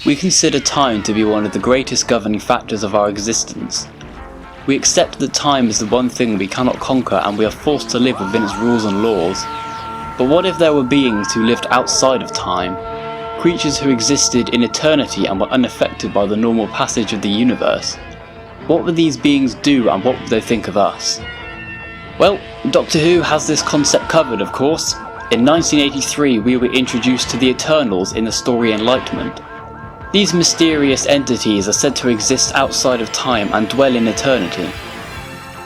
We consider time to be one of the greatest governing factors of our existence. We accept that time is the one thing we cannot conquer and we are forced to live within its rules and laws. But what if there were beings who lived outside of time? Creatures who existed in eternity and were unaffected by the normal passage of the universe? What would these beings do and what would they think of us? Well, Doctor Who has this concept covered, of course. In 1983 we were introduced to the Eternals in the story Enlightenment. These mysterious entities are said to exist outside of time and dwell in eternity.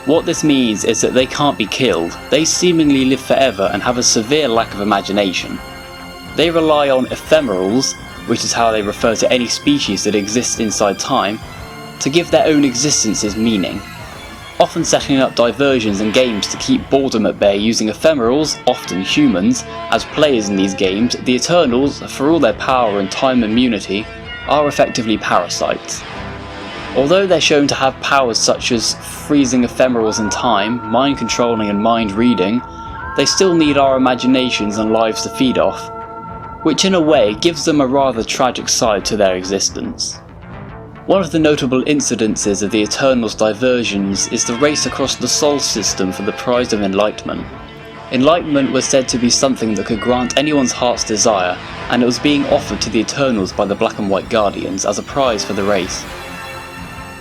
What this means is that they can't be killed, they seemingly live forever and have a severe lack of imagination. They rely on ephemerals, which is how they refer to any species that exists inside time, to give their own existences meaning. Often setting up diversions and games to keep boredom at bay using ephemerals, often humans, as players in these games, the Eternals, for all their power and time immunity, are effectively parasites. Although they're shown to have powers such as freezing ephemerals in time, mind controlling and mind reading, they still need our imaginations and lives to feed off, which in a way gives them a rather tragic side to their existence. One of the notable incidences of the Eternals' diversions is the race across the Sol system for the prize of Enlightenment. Enlightenment was said to be something that could grant anyone's heart's desire, and it was being offered to the Eternals by the Black and White Guardians as a prize for the race.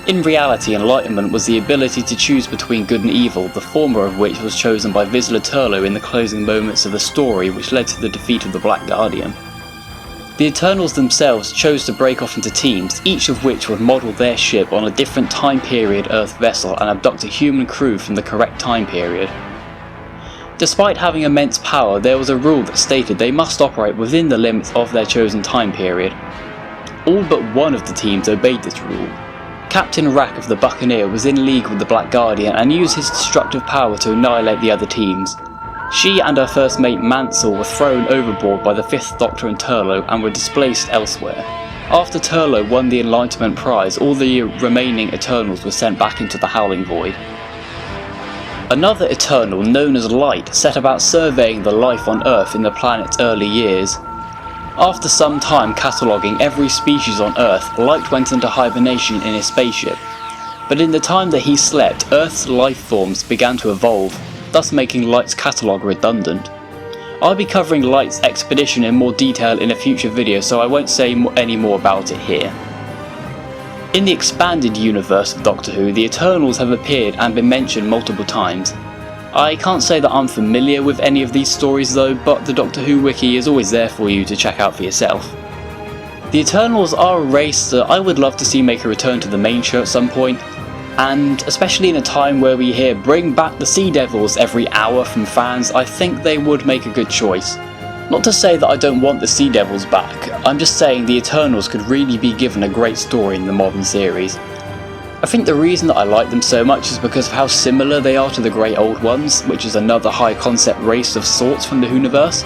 In reality, Enlightenment was the ability to choose between good and evil, the former of which was chosen by Vizsla Turlough in the closing moments of the story which led to the defeat of the Black Guardian. The Eternals themselves chose to break off into teams, each of which would model their ship on a different time period Earth vessel and abduct a human crew from the correct time period. Despite having immense power, there was a rule that stated they must operate within the limits of their chosen time period. All but one of the teams obeyed this rule. Captain Rack of the Buccaneer was in league with the Black Guardian and used his destructive power to annihilate the other teams. She and her first mate Mansell were thrown overboard by the 5th Doctor and Turlough and were displaced elsewhere. After Turlough won the Enlightenment prize, all the remaining Eternals were sent back into the Howling Void. Another Eternal, known as Light, set about surveying the life on Earth in the planet's early years. After some time cataloguing every species on Earth, Light went into hibernation in his spaceship. But in the time that he slept, Earth's life forms began to evolve, thus making Light's catalogue redundant. I'll be covering Light's expedition in more detail in a future video, so I won't say any more about it here. In the expanded universe of Doctor Who, the Eternals have appeared and been mentioned multiple times. I can't say that I'm familiar with any of these stories though, but the Doctor Who wiki is always there for you to check out for yourself. The Eternals are a race that I would love to see make a return to the main show at some point, and especially in a time where we hear "bring back the Sea Devils" every hour from fans, I think they would make a good choice. Not to say that I don't want the Sea Devils back, I'm just saying the Eternals could really be given a great story in the modern series. I think the reason that I like them so much is because of how similar they are to the Great Old Ones, which is another high concept race of sorts from the Whoniverse.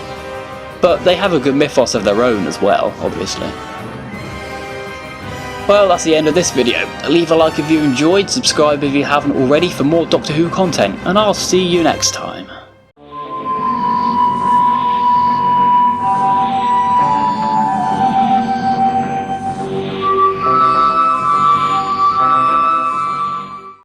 But they have a good mythos of their own as well, obviously. Well, that's the end of this video. Leave a like if you enjoyed, subscribe if you haven't already for more Doctor Who content, and I'll see you next time.